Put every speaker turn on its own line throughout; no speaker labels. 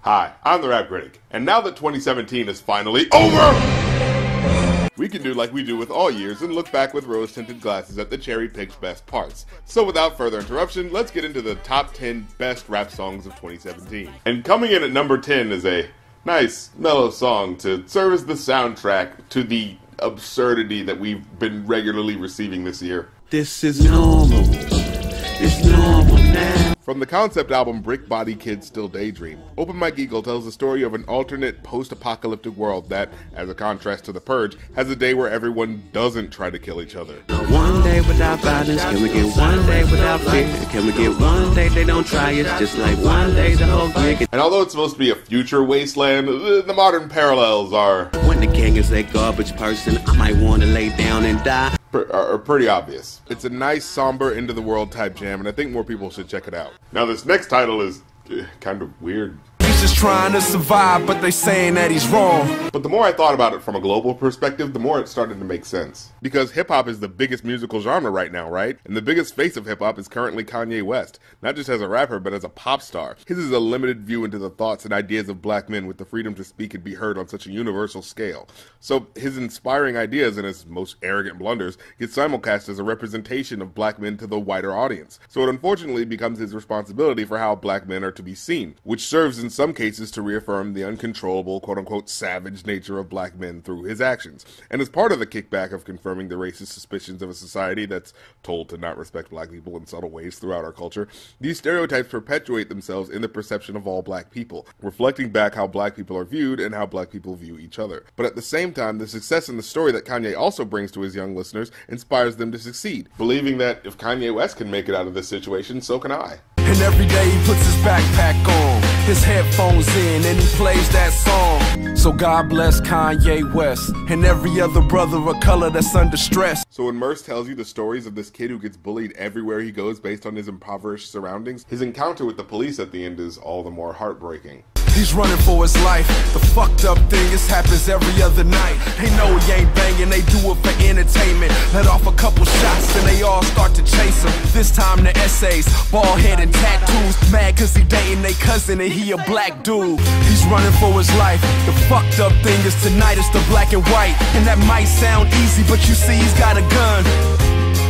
Hi, I'm the Rap Critic, and now that 2017 is finally over, we can do like we do with all years and look back with rose-tinted glasses at the cherry-picked best parts. So without further interruption, let's get into the top 10 best rap songs of 2017. And coming in at number 10 is a nice, mellow song to serve as the soundtrack to the absurdity that we've been regularly receiving this year.
This is normal. It's normal now.
From the concept album Brick Body Kids Still Daydream, Open Mike Eagle tells the story of an alternate post-apocalyptic world that, as a contrast to The Purge, has a day where everyone doesn't try to kill each other.
One day without violence, can we get one day without fear? Can we get one day they don't try us, just like one day the whole year?
And although it's supposed to be a future wasteland, the modern parallels are...
When the king is a garbage person, I might want to lay down and die.
Are pretty obvious. It's a nice, somber, end-of-the-world type jam, and I think more people should check it out. Now, this next title is kind of weird.
He's just trying to survive, but they saying that he's wrong.
But the more I thought about it from a global perspective, the more it started to make sense. Because hip-hop is the biggest musical genre right now, right? And the biggest face of hip-hop is currently Kanye West. Not just as a rapper, but as a pop star. His is a limited view into the thoughts and ideas of black men with the freedom to speak and be heard on such a universal scale. So his inspiring ideas and his most arrogant blunders get simulcast as a representation of black men to the wider audience. So it unfortunately becomes his responsibility for how black men are to be seen, which serves in some cases to reaffirm the uncontrollable, quote-unquote, savage nature of black men through his actions, and as part of the kickback of confirming the racist suspicions of a society that's told to not respect black people in subtle ways throughout our culture, these stereotypes perpetuate themselves in the perception of all black people, reflecting back how black people are viewed and how black people view each other. But at the same time, the success in the story that Kanye also brings to his young listeners inspires them to succeed, believing that if Kanye West can make it out of this situation, so can I.
And every day he puts his backpack on, his headphones in, and he plays that song. So God bless Kanye West and every other brother of color that's under stress.
So when Merce tells you the stories of this kid who gets bullied everywhere he goes based on his impoverished surroundings, his encounter with the police at the end is all the more heartbreaking.
He's running for his life. The fucked up thing is happens every other night. They know he ain't banging, they do it for entertainment. Let off a couple shots and they all start to chase him. This time the essays, bald head and tattoos. Mad cause he dating they cousin and he a black dude. He's running for his life. The fucked up thing is tonight it's the black and white. And that might sound easy, but you see he's got a gun.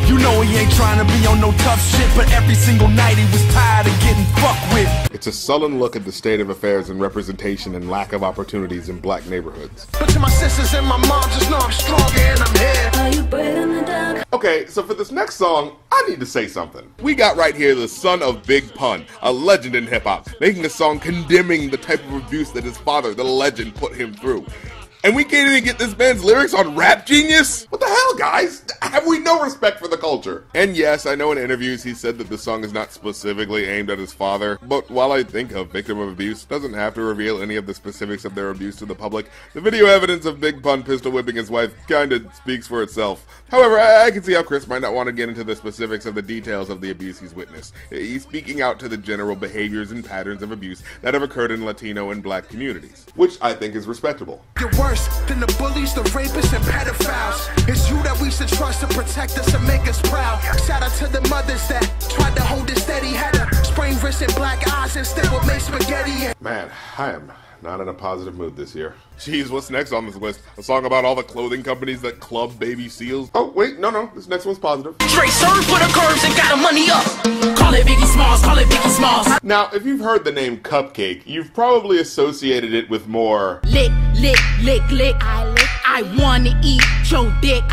You know he ain't trying to be on no tough shit, but every single night he was tired of getting fucked with.
It's a sullen look at the state of affairs and representation and lack of opportunities in black neighborhoods.
But to my sisters and my mom, just know I'm stronger and I'm here.
Are you brave in the dark?
Okay, so for this next song, I need to say something. We got right here the son of Big Pun, a legend in hip-hop, making a song condemning the type of abuse that his father, the legend, put him through. And we can't even get this man's lyrics on Rap Genius? What the hell, guys? Have we no respect for the culture? And yes, I know in interviews he said that the song is not specifically aimed at his father, but while I think a victim of abuse doesn't have to reveal any of the specifics of their abuse to the public, the video evidence of Big Pun pistol whipping his wife kinda speaks for itself. However, I can see how Chris might not want to get into the specifics of the details of the abuse he's witnessed. He's speaking out to the general behaviors and patterns of abuse that have occurred in Latino and black communities, which I think is respectable.
You're worse than the bullies, the rapists, and pedophiles. It's you that we should trust to protect us and make us proud. Shout out to the mothers that tried to hold it steady, had a sprained wrist and black eyes and still would make spaghetti.
Man, I am not in a positive mood this year. Jeez, what's next on this list? A song about all the clothing companies that club baby seals? Oh, wait, no, this next one's positive.
Straight serve for the curves and got the money up. Call it Biggie Smalls, call it Biggie Smalls.
Now, if you've heard the name Cupcake, you've probably associated it with more...
Lick, lick, lick, lick. I wanna eat your dick.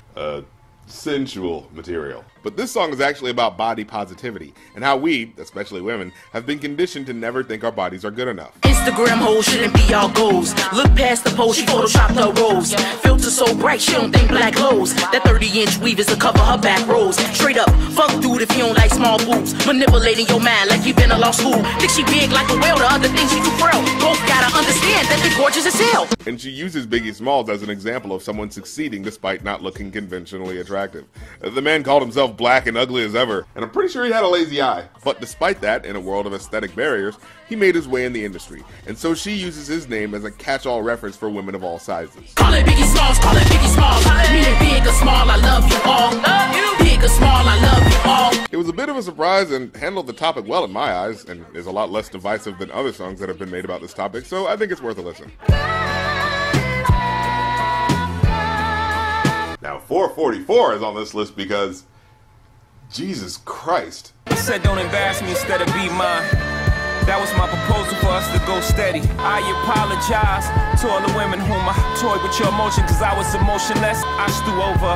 Sensual material. But this song is actually about body positivity and how we, especially women, have been conditioned to never think our bodies are good enough.
Instagram hoes shouldn't be all goals. Look past the pose, she photoshopped her rose. Filter so bright, she don't think black clothes. That 30-inch weave is to cover her back rows. Straight up, fuck dude if you don't like small boobs. Manipulating your mind like you been in law school. Think she big like a whale, the other thing she too frail. Both gotta understand that they gorgeous as hell. hell?
And she uses Biggie Smalls as an example of someone succeeding despite not looking conventionally attractive. The man called himself black and ugly as ever, and I'm pretty sure he had a lazy eye. But despite that, in a world of aesthetic barriers, he made his way in the industry, and so she uses his name as a catch-all reference for women of all sizes.
Call it Biggie Smalls, call it Biggie Smalls. Meaning big or small, I love you all. Love you. Big or small, I love you all.
It was a bit of a surprise and handled the topic well in my eyes, and is a lot less divisive than other songs that have been made about this topic, so I think it's worth a listen. Now 444 is on this list because, Jesus Christ.
He said don't embarrass me instead of be mine. That was my proposal for us to go steady. I apologize to all the women whom I toyed with your emotion, cause I was emotionless. I stew over.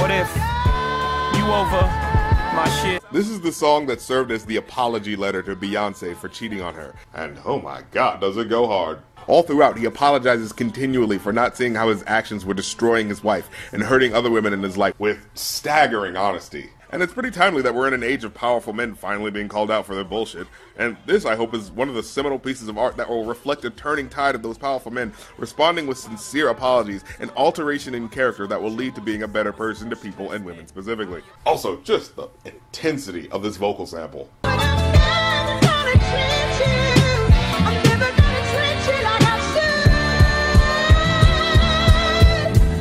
What if you over my shit?
This is the song that served as the apology letter to Beyonce for cheating on her. And oh my god, does it go hard. All throughout, he apologizes continually for not seeing how his actions were destroying his wife and hurting other women in his life with staggering honesty. And it's pretty timely that we're in an age of powerful men finally being called out for their bullshit. And this, I hope, is one of the seminal pieces of art that will reflect a turning tide of those powerful men responding with sincere apologies and alteration in character that will lead to being a better person to people and women specifically. Also, just the intensity of this vocal sample.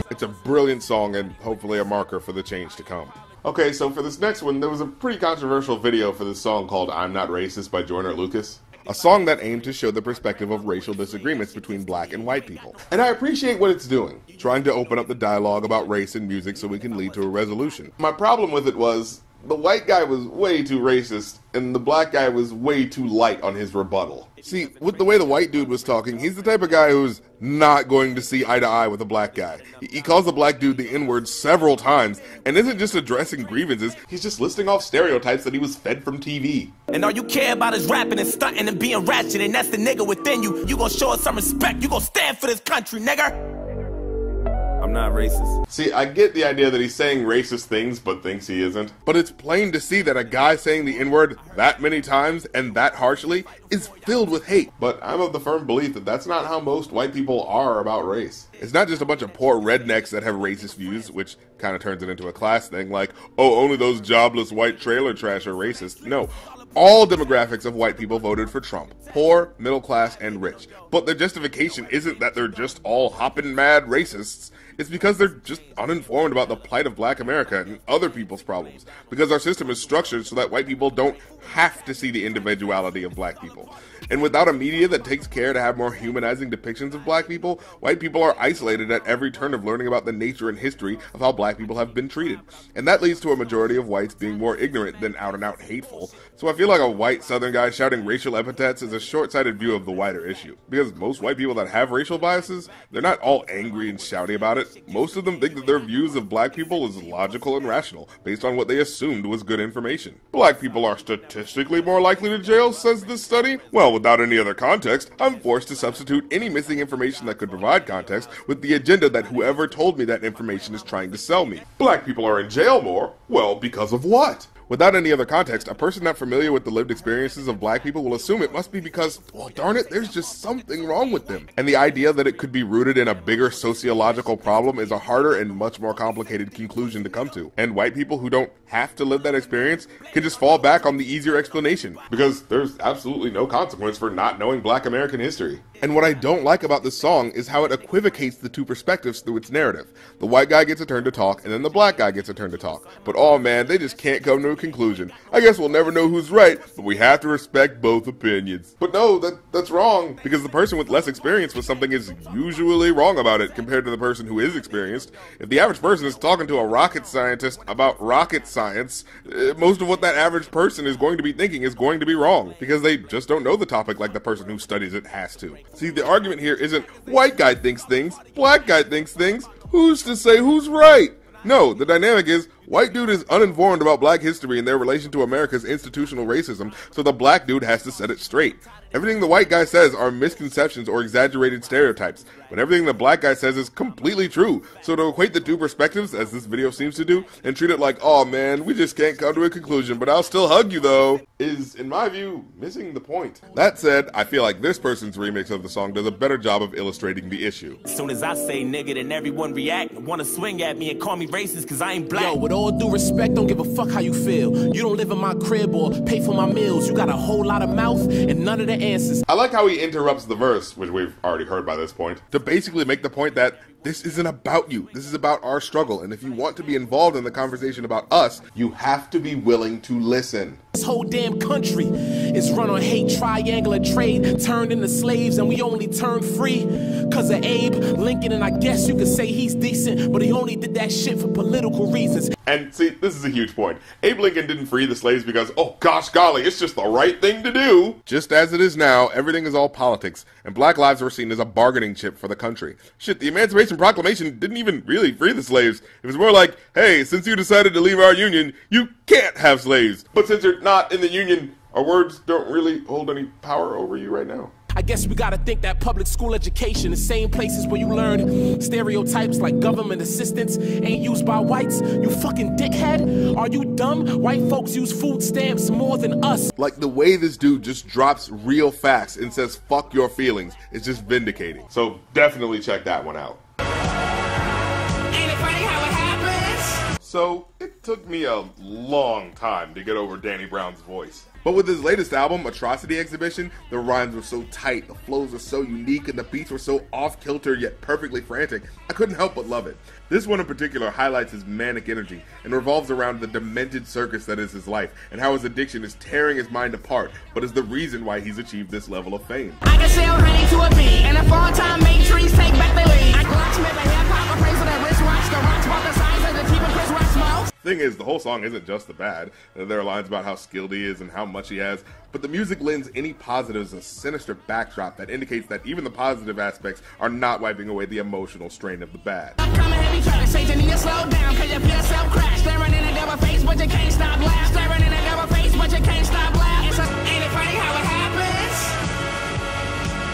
It's a brilliant song and hopefully a marker for the change to come. Okay, so for this next one, there was a pretty controversial video for this song called I'm Not Racist by Joyner Lucas. A song that aimed to show the perspective of racial disagreements between black and white people. And I appreciate what it's doing, trying to open up the dialogue about race in music so we can lead to a resolution. My problem with it was, the white guy was way too racist, and the black guy was way too light on his rebuttal. See, with the way the white dude was talking, he's the type of guy who's not going to see eye to eye with a black guy. He calls the black dude the N-word several times, and isn't just addressing grievances, he's just listing off stereotypes that he was fed from TV.
And all you care about is rapping and stunting and being ratchet, and that's the nigga within you. You gonna show us some respect, you gonna stand for this country, nigga. I'm not racist.
See, I get the idea that he's saying racist things, but thinks he isn't. But it's plain to see that a guy saying the N-word that many times and that harshly is filled with hate. But I'm of the firm belief that that's not how most white people are about race. It's not just a bunch of poor rednecks that have racist views, which kind of turns it into a class thing, like, oh, only those jobless white trailer trash are racist. No. All demographics of white people voted for Trump. Poor, middle class, and rich. But their justification isn't that they're just all hoppin' mad racists. It's because they're just uninformed about the plight of black America and other people's problems. Because our system is structured so that white people don't have to see the individuality of black people. And without a media that takes care to have more humanizing depictions of black people, white people are isolated at every turn of learning about the nature and history of how black people have been treated. And that leads to a majority of whites being more ignorant than out and out hateful. So I feel like a white southern guy shouting racial epithets is a short-sighted view of the wider issue. Because most white people that have racial biases, they're not all angry and shouty about it. Most of them think that their views of black people is logical and rational, based on what they assumed was good information. Black people are statistically more likely to jail, says this study? Well, without any other context, I'm forced to substitute any missing information that could provide context with the agenda that whoever told me that information is trying to sell me. Black people are in jail more? Well, because of what? Without any other context, a person not familiar with the lived experiences of black people will assume it must be because, well, darn it, there's just something wrong with them. And the idea that it could be rooted in a bigger sociological problem is a harder and much more complicated conclusion to come to. And white people who don't have to live that experience can just fall back on the easier explanation, because there's absolutely no consequence for not knowing black American history. And what I don't like about this song is how it equivocates the two perspectives through its narrative. The white guy gets a turn to talk, and then the black guy gets a turn to talk. But oh man, they just can't come to a conclusion. I guess we'll never know who's right, but we have to respect both opinions. But no, that's wrong, because the person with less experience with something is usually wrong about it compared to the person who is experienced. If the average person is talking to a rocket scientist about rocket science, most of what that average person is going to be thinking is going to be wrong, because they just don't know the topic like the person who studies it has to. See, the argument here isn't white guy thinks things, black guy thinks things, who's to say who's right? No, the dynamic is, white dude is uninformed about black history and their relation to America's institutional racism, so the black dude has to set it straight. Everything the white guy says are misconceptions or exaggerated stereotypes, but everything the black guy says is completely true. So to equate the two perspectives, as this video seems to do, and treat it like, oh man, we just can't come to a conclusion, but I'll still hug you though, is, in my view, missing the point. That said, I feel like this person's remix of the song does a better job of illustrating the issue.
As soon as I say nigga, then everyone react, wanna swing at me and call me racist cause I ain't black.
Yo, with all due respect, don't give a fuck how you feel. You don't live in my crib or pay for my meals. You got a whole lot of mouth and none of the answers.
I like how he interrupts the verse, which we've already heard by this point, to basically make the point that this isn't about you. This is about our struggle. And if you want to be involved in the conversation about us, you have to be willing to listen.
This whole damn country is run on hate, triangular trade, turned into slaves, and we only turned free cause of Abe Lincoln. And I guess you could say he's decent, but he only did that shit for political reasons.
And see, this is a huge point. Abe Lincoln didn't free the slaves because, oh gosh golly, it's just the right thing to do. Just as it is now, everything is all politics, and black lives were seen as a bargaining chip for the country. Shit, the Emancipation Proclamation didn't even really free the slaves. It was more like, hey, since you decided to leave our union, you can't have slaves. But since you're not in the union, our words don't really hold any power over you right now.
I guess we gotta think that public school education, the same places where you learned stereotypes like government assistance ain't used by whites. You fucking dickhead. Are you dumb? White folks use food stamps more than us.
Like the way this dude just drops real facts and says fuck your feelings is just vindicating. So definitely check that one out.
Ain't it funny how it happens?
So it took me a long time to get over Danny Brown's voice. But with his latest album, Atrocity Exhibition, the rhymes were so tight, the flows were so unique, and the beats were so off-kilter yet perfectly frantic, I couldn't help but love it. This one in particular highlights his manic energy and revolves around the demented circus that is his life, and how his addiction is tearing his mind apart, but is the reason why he's achieved this level of fame.
I can sell honey to a bee, and a full-time make trees take back the lead. I blacksmith a hip-hop, a praise for that wristwatch, the rocks about the size of the keep a Chris Rock smoke.
Thing is, the whole song isn't just the bad. There are lines about how skilled he is and how much he has, but the music lends any positives a sinister backdrop that indicates that even the positive aspects are not wiping away the emotional strain of the bad.
I'm coming heavy traffic, say you need to slow down, cause you feel self-crash. Staring in a double face, but you can't stop laugh. Staring in a double face, but you can't stop laugh. Ain't it funny how it happens?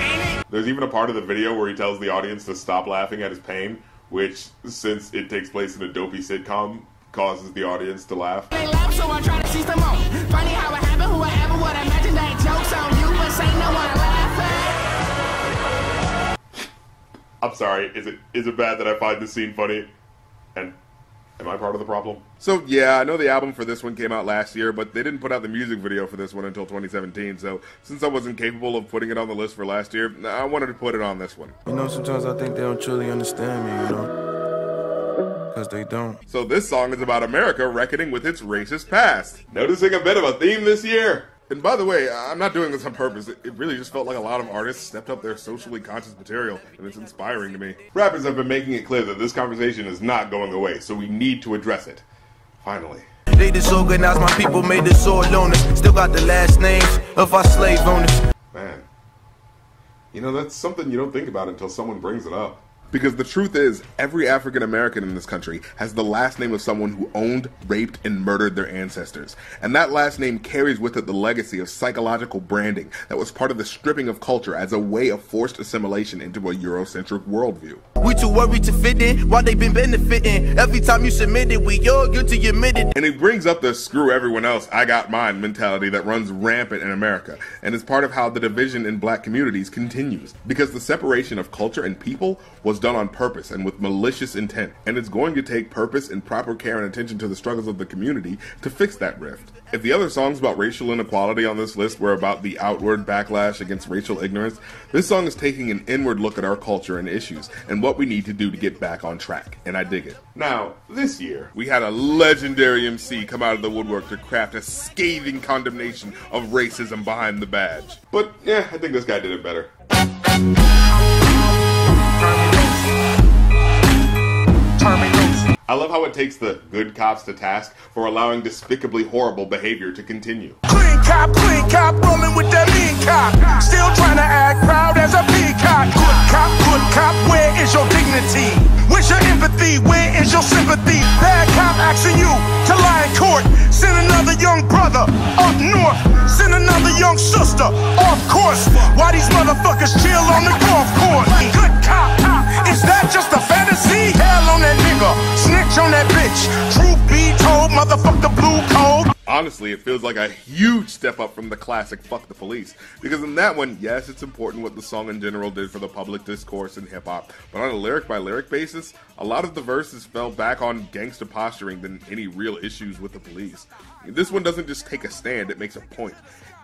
Ain't it?
There's even a part of the video where he tells the audience to stop laughing at his pain, which, since it takes place in a dopey sitcom, causes the audience to laugh.
They laugh, so I try to seize the moment. Funny how it happened, whoever would imagine that joke's on you, but say no one laughing.
I'm sorry, is it bad that I find this scene funny? And am I part of the problem? So yeah, I know the album for this one came out last year, but they didn't put out the music video for this one until 2017, so since I wasn't capable of putting it on the list for last year, I wanted to put it on this one.
You know, sometimes I think they don't truly understand me, you know? Because they don't.
So this song is about America reckoning with its racist past. Noticing a bit of a theme this year. And by the way, I'm not doing this on purpose. It really just felt like a lot of artists stepped up their socially conscious material, and it's inspiring to me. Rappers have been making it clear that this conversation is not going away, so we need to address it. Finally.
They disorganized my people, made us all loners. Still got the last names of our slave owners.
Man. You know, that's something you don't think about until someone brings it up. Because the truth is, every African American in this country has the last name of someone who owned, raped, and murdered their ancestors. And that last name carries with it the legacy of psychological branding that was part of the stripping of culture as a way of forced assimilation into a Eurocentric worldview.
We too worried to fit in while they been benefiting. Every time you submit it, we all guilty admitted.
And it brings up the screw everyone else, I got mine mentality that runs rampant in America, and is part of how the division in black communities continues. Because the separation of culture and people was done on purpose and with malicious intent, and it's going to take purpose and proper care and attention to the struggles of the community to fix that rift. If the other songs about racial inequality on this list were about the outward backlash against racial ignorance, this song is taking an inward look at our culture and issues, and what we need to do to get back on track, and I dig it. Now, this year, we had a legendary MC come out of the woodwork to craft a scathing condemnation of racism behind the badge. But, yeah, I think this guy did it better. I love how it takes the good cops to task for allowing despicably horrible behavior to continue.
Clean cop, rolling with that mean cop. Still trying to act proud as a peacock. Good cop, where is your dignity? Where's your empathy? Where is your sympathy? Bad cop asking you to lie in court. Send another young brother up north. Send another young young sister off course. Why these motherfuckers chill on the golf course? Good cop, is that just a fantasy? Hell on that nigga, snitch on that bitch. Truth be told, motherfuck the blue code.
Honestly, it feels like a huge step up from the classic Fuck the Police, because in that one, yes, it's important what the song in general did for the public discourse in hip-hop, but on a lyric-by-lyric basis, a lot of the verses fell back on gangsta posturing than any real issues with the police. This one doesn't just take a stand, it makes a point.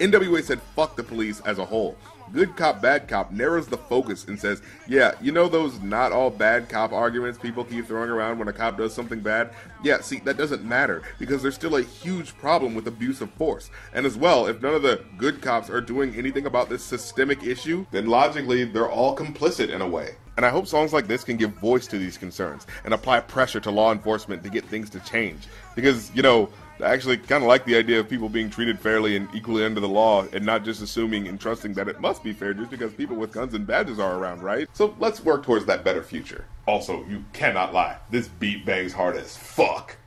NWA said fuck the police as a whole. Good Cop, Bad Cop narrows the focus and says, yeah, you know those not all bad cop arguments people keep throwing around when a cop does something bad? Yeah, see, that doesn't matter, because there's still a huge problem with abuse of force. And as well, if none of the good cops are doing anything about this systemic issue, then logically, they're all complicit in a way. And I hope songs like this can give voice to these concerns and apply pressure to law enforcement to get things to change. Because, you know, I actually kind of like the idea of people being treated fairly and equally under the law and not just assuming and trusting that it must be fair just because people with guns and badges are around, right? So let's work towards that better future. Also, you cannot lie. This beat bangs hard as fuck.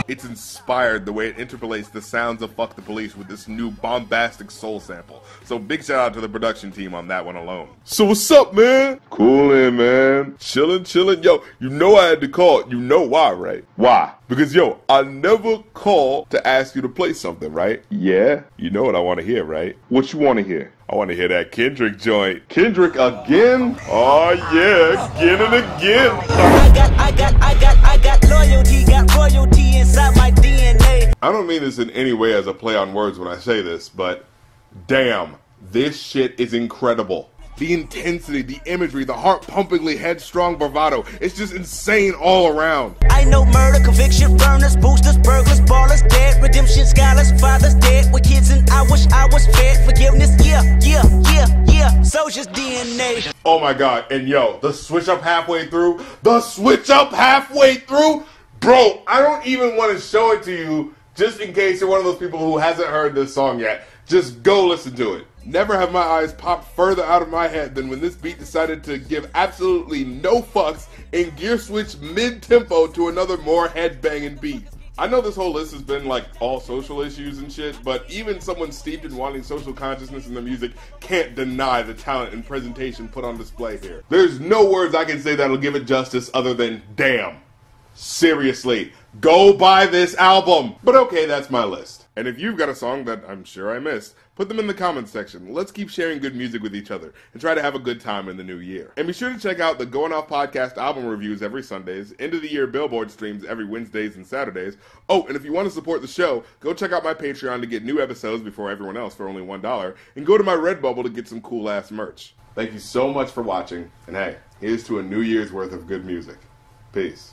It's inspired the way it interpolates the sounds of Fuck the Police with this new bombastic soul sample. So big shout out to the production team on that one alone. So what's up, man? Coolin', man. Chillin'. Yo, you know I had to call. You know why, right? Why? Because, yo, I never call to ask you to play something, right? Yeah? You know what I want to hear, right? What you want to hear? I want to hear that Kendrick joint. Kendrick again? Oh, yeah, again and again.
I got loyalty inside my DNA.
I don't mean this in any way as a play on words when I say this, but damn, this shit is incredible. The intensity, the imagery, the heart-pumpingly headstrong bravado, it's just insane all around.
I know murder, conviction, burners, boosters, burglars, ballers, dead, redemption, scholars, fathers dead with kids, and I wish I was fed forgiveness, yeah, soldier's DNA.
Oh my god, and yo, the switch up halfway through, bro, I don't even want to show it to you, just in case you're one of those people who hasn't heard this song yet. Just go listen to it. Never have my eyes popped further out of my head than when this beat decided to give absolutely no fucks and gear switch mid-tempo to another more head-banging beat. I know this whole list has been like all social issues and shit, but even someone steeped in wanting social consciousness in their music can't deny the talent and presentation put on display here. There's no words I can say that'll give it justice other than damn. Seriously, go buy this album. But okay, that's my list. And if you've got a song that I'm sure I missed, put them in the comments section. Let's keep sharing good music with each other and try to have a good time in the new year. And be sure to check out the Going Off Podcast album reviews every Sundays, end of the year Billboard streams every Wednesdays and Saturdays. Oh, and if you want to support the show, go check out my Patreon to get new episodes before everyone else for only $1, and go to my Redbubble to get some cool ass merch. Thank you so much for watching, and hey, here's to a new year's worth of good music. Peace.